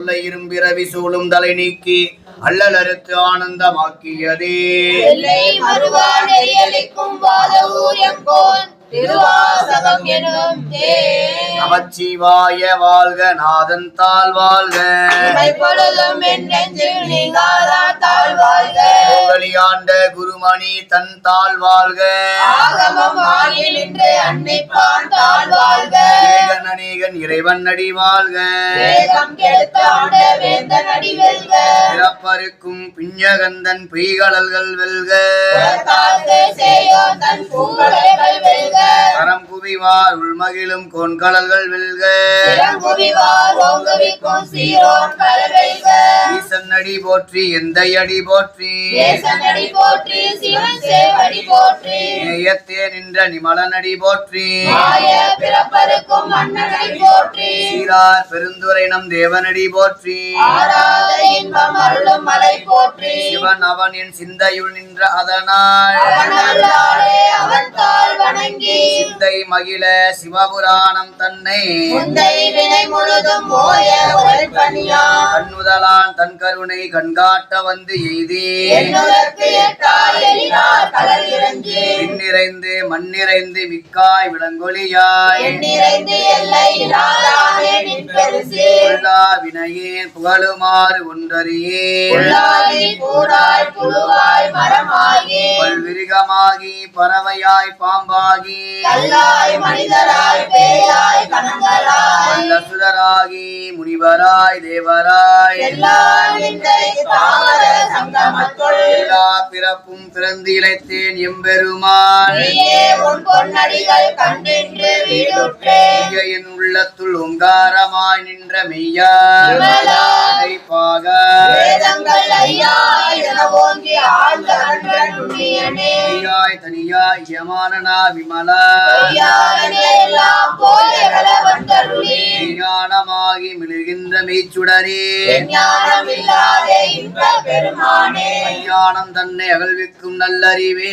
இரும்பிறவி சூழும் தலை நீக்கி அல்லல் அறுத்து ஆனந்தமாக்கியதே திருவாசகம் எனும் நமச்சிவாய வாழ்க நாதன் தாழ் வாழ்க பொழுதும் என் நெஞ்சில் நீங்காதான் தாழ் வாழ்க ஆண்ட குருமணி தன் தாழ் வாழ்க ஆகமம் ஆகி நின்று அன்னைப்பான் தாழ் வாழ்க ஏகன் அநேகன் இறைவன் அடி வாழ்க வேகம் கெடுத்த ஆண்ட வேந்தன் அடி வெல்க பிறப்பருக்கும் பிஞ்சகந்தன் பொய்கடல்கள் வெல்க செய்யோ தன் பூங்கலைகள் வெல்க கரம் குவிவார் உள்மகிழும் கோன்கடல்கள் வெல்க ஈசன் அடி போற்றி எந்த அடி போற்றி நேயத்தே நின்ற நிமலன் அடி போற்றி சீரார் பெருந்துரை நம் தேவனடி போற்றி சிவன் அவன் என் சிந்தையுள் நின்ற அதனால் சிந்தை மகிழ சிவபுராணம் தன்னை கண்ணுதலான் தன் கருணை கண்காட்ட வந்து எய்தி நிறைந்து மண்ணிறைந்து மிக்காய் விளங்கொலியாய் வினையேன் புகழுமாறு ஒன்றறியே பல்விருகமாகி பறவையாய் பாம்பாகி சுடராகி முனிவராய் தேவராய் எல்லா பிறப்பும் பிறந்து இழைத்தேன் எம்பெருமான் என் உள்ளத்துள் ஓங்காரமாய் நின்ற மெய்யாய் தனியாய் யமானனா விமலா ஞானமாகி மிழுகின்ற மெய்ச்சுடரே ஞானம் தன்னை அகழ்விக்கும் நல்லறிவே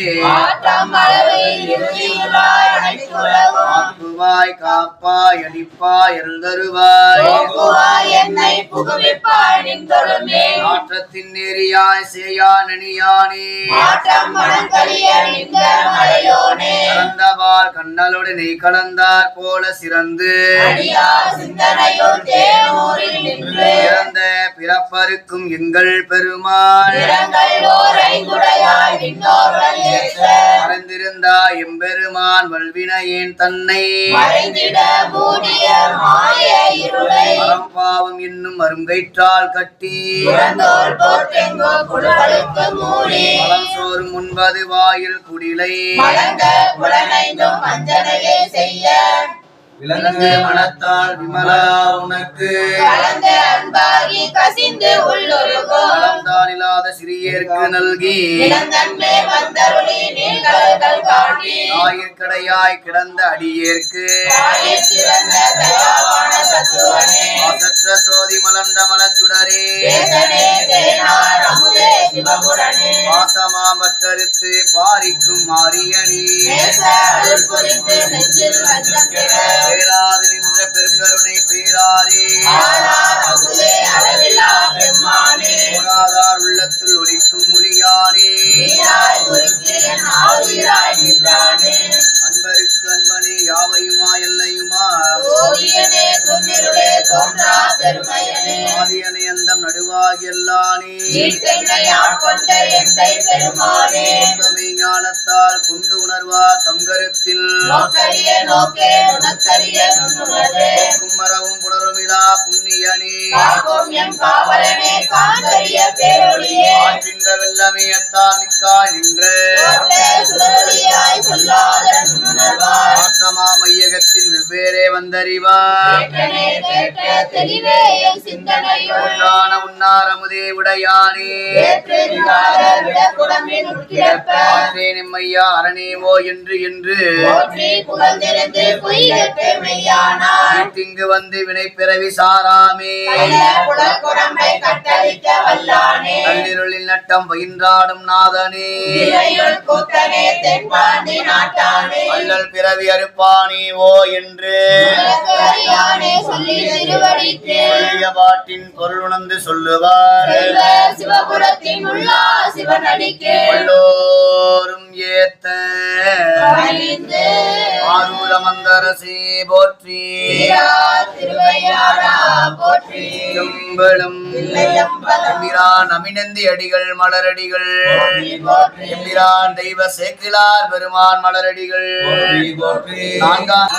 ஆக்குவாய் காப்பாய் அடிப்பாய் அருள்தருவாய் ஆற்றத்தின் நெறியாய் சேயா நெனியானே கலந்தவாள் கண்ணலோடு நெய் கலந்தார் போல சிறந்து இறந்த பிறப்பருக்கும் எங்கள் பெருமாள் மறைந்திருந்தா எம்பெருமான் வல்வினையேன் தன்னை பாவம் என்னும் அருங்கயிற்றால் கட்டி சோறும் உண்பது வாயில் குடிலை விளங்கு மனத்தால் விமலா உனக்கு இல்லாத சிறியேற்கு நல்கி ஆயிற்கடையாய் கிடந்த அடியேற்கு சோதி மலர்ந்த மலச்சுடரே பாசமாமற்றறுத்து பாரிக்கும் மாரியணி பேராது நின்ற பெருங்கருணை பேராரே உள்ளத்தில் ஒழிக்கும் மொழியானே அன்பருக்கு அன்பனே யாவையுமா எல்லையுமா ஆதியனை அந்தம் நடுவாகி எல்லானே ஞானத்தால் கொண்டு உணர்வார் தம் கருத்தில் மரவும் புணருமிழா புண்ணியனே ஆற்றின்ற வெள்ளமே அத்தா மிக்கா நின்று ஆற்றமா மையகத்தின் வெவ்வேறே வந்தறிவார் உன்னாரமுது அமுதே உடையானே ஏற்று விகார விடக்குடம்பின் உட்கிடப்ப நிம்மையா அரணேவோ என்று என்று போற்றி புகழ்ந்திருந்து பொய்கட்டு மெய்யானாய் திங்கு வந்து வினை பிறவி சாராமே குடம்பை கட்டளிக்க வல்லானே கல்லிருளில் நட்டம் பயின்றாடும் நாதனே இறையுள் கூத்தனே தென்பாண்டி நாட்டானே அல்லல் பிறவி அறுப்பானே ஓ என்று அறியானே சொல்லி திருவடிக்கு சொல்லிய பாட்டின் பொருள் உணர்ந்து சொல்லுவார் செல்வ சிவபுரத்தின் உள்ளா சிவனடிக்கு எல்லோரும் ஏத்த பணிந்து ஆரூர மந்தரசி போற்றி திருவையாரா போற்றி செம்பலும் எம்பிரான் அமினந்தி அடிகள் மலரடிகள் எம்பிரான் தெய்வ சேக்கிலார் பெருமான் மலரடிகள் நான்காம்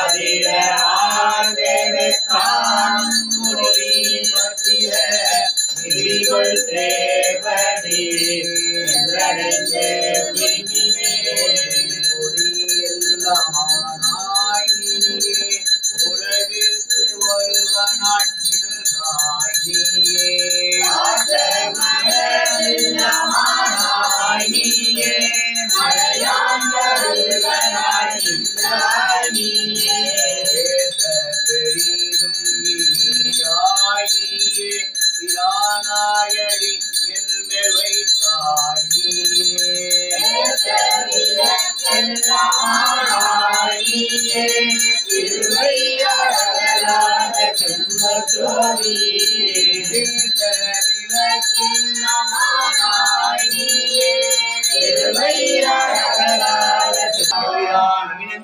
உலகிற்கு ஒருவனாய் பிரானாயடி என் மேல் வைத்தாய்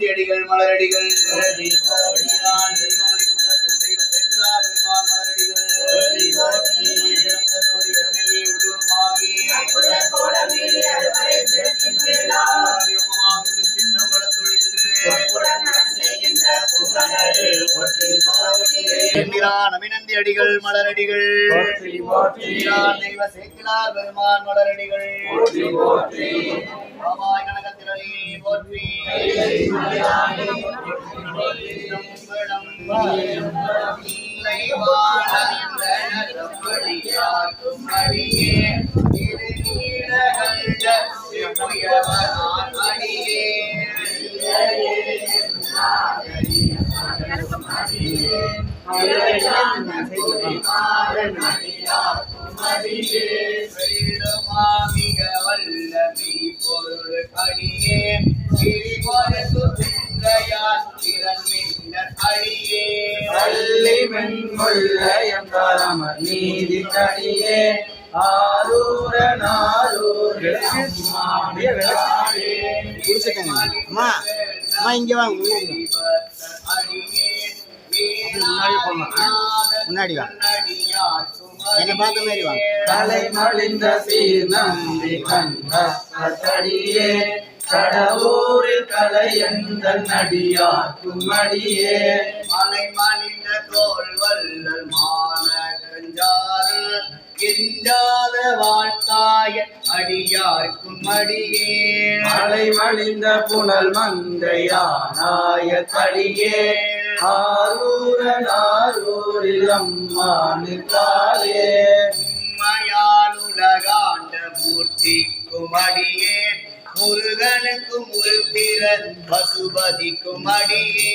அடிகள் மலரடிகள் நமினந்தி அடிகள் மலரடிகள் தெய்வ சேக்கிலார் பெருமான் மலரடிகள் பாவாய் கனகத்திரளி போற்றி மிக வல்லமை பொருள் அடியே அடியே நீதி தடியே ஆரூரனாரூர் அம்மா அம்மா இங்க வாங்க முன்னாடி வா என்ன பார்த்த மாதிரி வாங்க தலை மலிந்த சீர் நம்பி கண்டடியே கடவுரில் கலையந்த நடியாக்கும் அடியே மலை மலிந்த தோல் வல்லல் மான கஞ்சாறு எஞ்சாத வாழ்த்தாய அடியார்க்கும் அடியே மலை மலிந்த புனல் மங்கையானாய தடியே ஆரூரனாரூரில் அம்மானுக்காலே உம்மையால் உலகாண்ட மூர்த்திக்கும் அடியே முருகனுக்கும் உறுப்பினர் பசுபதிக்கும் அடியே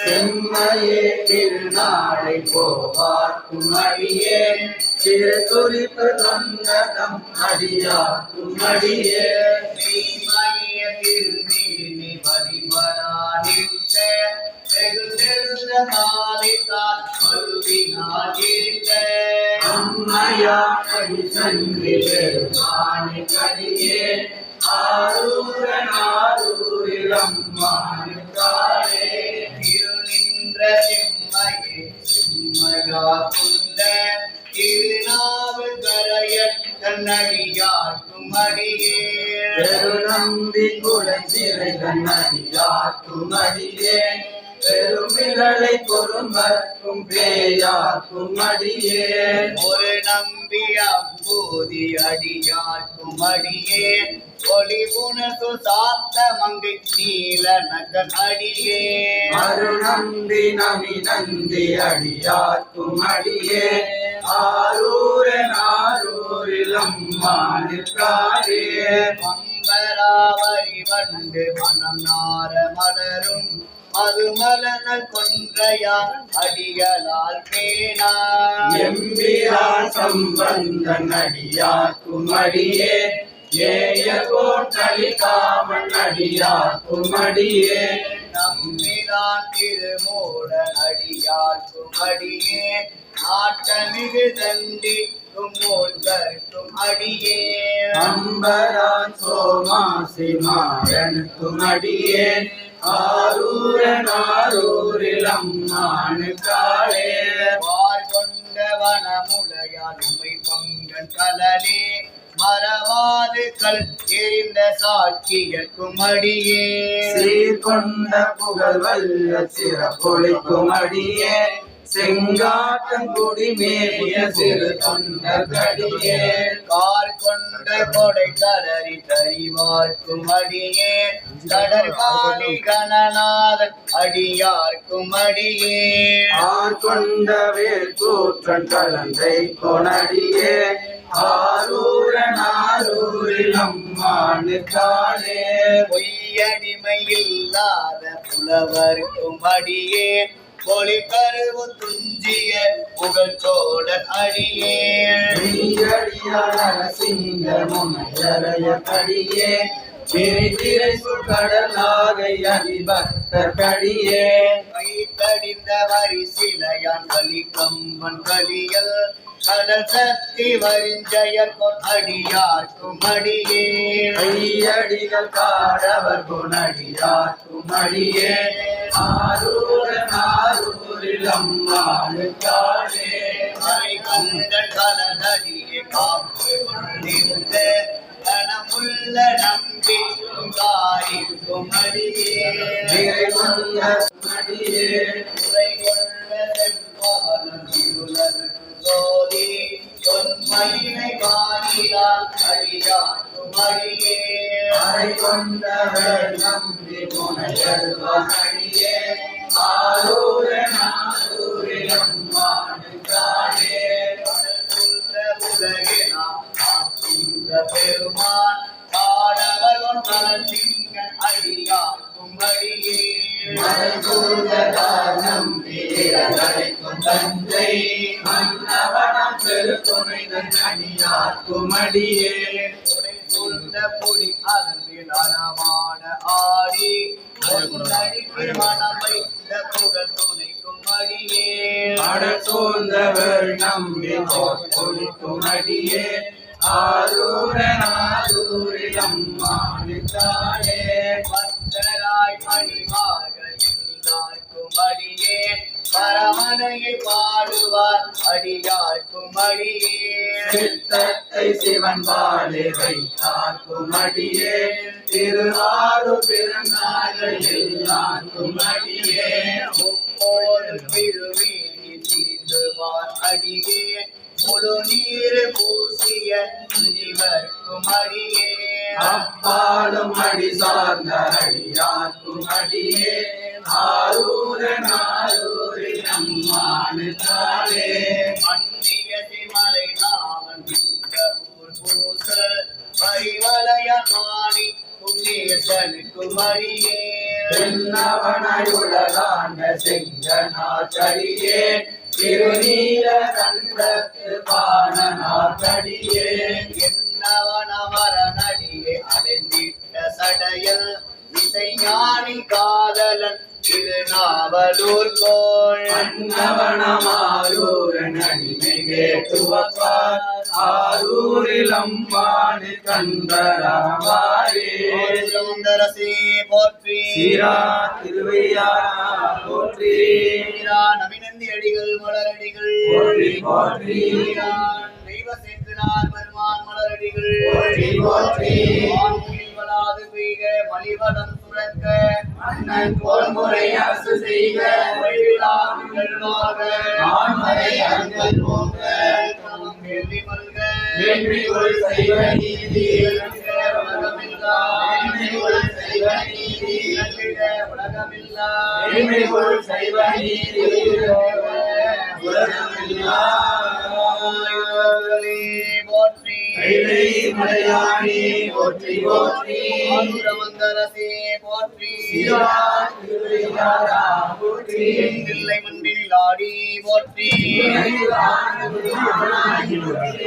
செம்மையே திருநாளை போவார்க்கும் அடியே சிறு குறிப்பு தொண்டகம் அடியாக்கும் அடியே மெய்மய திருமேனி வழிபடானிட்ட வெகு செல்ல மாலைத்தால் அருவினாகின்ற அம்மையாடி சங்கி பெருமானி கடியே ஆரூரனாரூரில் அம்மானுக்காலே திருநின்ற செம்மையே செம்மையா குந்த திருநாவல் கரைய கண்ணடியாக்கும் அடியே பெருநம்பி குலச்சிறை கண்ணடியாக்கும் அடியே பெருமிழலை பொறுமர்க்கும் பேயாக்கும் அடியே ஒரு நம்பி அப்போதி அடியாக்கும் அடியே ஒளி புனசு சாத்த மங்கை நீல நகன் அடியே அருநம்பி நமி நந்தி அடியாக்கும் அடியே ஆரூரனாரூர் அம்மானுக்காரே அம்பராவரி வண்டு மனம் நார மலரும் மதுமலன கொன்றையா அடிகளால் பேனா எம்பிரான் சம்பந்தன் அடியார்க்கும் அடியே ஏய கோட்டலி காமன் அடியார்க்கும் அடியே நம்பிரான் திருமூல அடியார்க்கும் அடியே ஆட்டமிகு தண்டி மூழ்கர்க்கும் அடியே அம்பரான் சோமாசி மாறனுக்கும் அடியே ஆரூரன் ஆரூரில் அம்மானுக்காளே வார் கொண்ட வனமுலையால் உமை பங்கன் கலலே மறவாது கல் எரிந்த சாட்சியர்க்கும் அடியே சீர்கொண்ட புகழ் வல்ல சிறப்பொழிக்கும் அடியே செங்காட்டங்குடி மேய சிறு தொண்டர்கடியே கார் கொண்ட கொடை கலரி தறிவார்க்கும் அடியே கடற்காணி கணநாதன் அடியார்க்கும் அடியே ஆர்கொண்ட வேல் கூற்றன் கலந்தை கொணடியே ஆரூரன் ஆரூரில் அம்மானுக்காளே பொய்யடிமை இல்லாத புலவர்க்கும் அடியே பொலி கருவு துஞ்சிய புகழ் சோழன் அடியே சிங்க முனையறைய கடியே திரை சுடலாகை அதிபக்தர் கடியே கைத்தடிந்த வரி சிலையான் கலி கம்பன் கலியல் கடல் சக்தி வரிஞ்சயர் அடியார்க்கும் அடியே ஐயடிகள் காடவர் குணடியார்க்கும் அடியே ஆரூரன் ஆரூரில் அம்மானுக்காளே அரை கண்கள் கலனடியே காப்பு கொண்டிருந்த கணமுள்ள நம்பி காரிக்கும் அடியே நிறைவுள்ள அடியே உரை கொள்ள செல்வாலம் இருளன் சோதி தொன்மையினை காணிலால் அடியார்க்கும் அடியே அறை கொண்டவர் நம்பி முனையல்வான் அடியே ஆரூரன் ஆரூரில் அம்மானுக்காளே உலகினாம் ஆக்கின்ற பெருமான் பாடவரும் நரசிங்கன் அடியார்க்கும் அடியே நம்பிக்கும் தந்தை மன்னவனம் பெருத்துணைதன் அடியார்க்கும் அடியே துணை சூழ்ந்த புலி அதன்பில் அறமான ஆடி பொன்னடிக்கு மனம் வைத்த புகழ் துணைக்கும் அடியே அடல் சூழ்ந்தவர் நம்பி கொடுக்கும் அடியே ஆரூரன் ஆரூரில் அம்மானுக்காளே பக்தராய் பணிவார்கள் எல்லாருக்கும் அடியே பரமனையை பாடுவார் அடியார்க்கும் அடியே சித்தத்தை சிவன் பாலே வைத்தார்க்கும் அடியே திருவாரூ பிறந்தார்கள் எல்லாருக்கும் அடியே முப்போது திருவேணி தீர்ந்துவார் அடியே முழு நீர் பூசிய முனிவர்க்கும் அடியே அப்பாலும் அடி சார்ந்த அடியார்க்கும் அடியே ஆரூரன் ஆரூரில் அம்மானுக்காளே மன்னிய சிமலை நாமன் ஊர் பூச பரிவலய மாணி புண்ணியசனுக்கும் அடியே தென்னவனாய் உலகாண்ட செங்கனாச்சடியே திருநீல கண்டத்து பாணனாச்சடியே என்னவனமரனடியே அடைந்திட்ட சடையல் இசைஞானி காதலன் திருநாவலூர் கோள் அன்னவனமாரூரன் அடிமை கேட்டுவப்பார் ஆரூரில் அம்பானு கண்பராவாரே சுந்தரசி போற்றி சீரா திருவையாரா போற்றி நவினந்தி அடிகள் மலரடிகள் போற்றி போற்றி தெய்வ சேர்க்கிறார் பெருமான் மலரடிகள் போற்றி போற்றி வளாது பெய்க மலிவடம் சுரக்க அண்ணன் போல்முறை அரசு செய்க ஆண்மறை அருங்கல் போக வேள்விக்குள் செய்வ நீதி வேள்விக்குள் செய்வ நீதி வேள்விக்குள் செய்வ நீதி உலகமில்லா போற்றி கைலை மலையானே போற்றி போற்றி ஆதுரமந்தரசே போற்றி சீரார் திருவையாரா போற்றி தில்லை மண்பினில் ஆடி போற்றி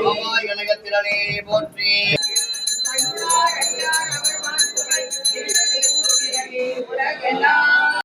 ஆமாய் கனகத்திரனே போற்றி உலகெல்லாம்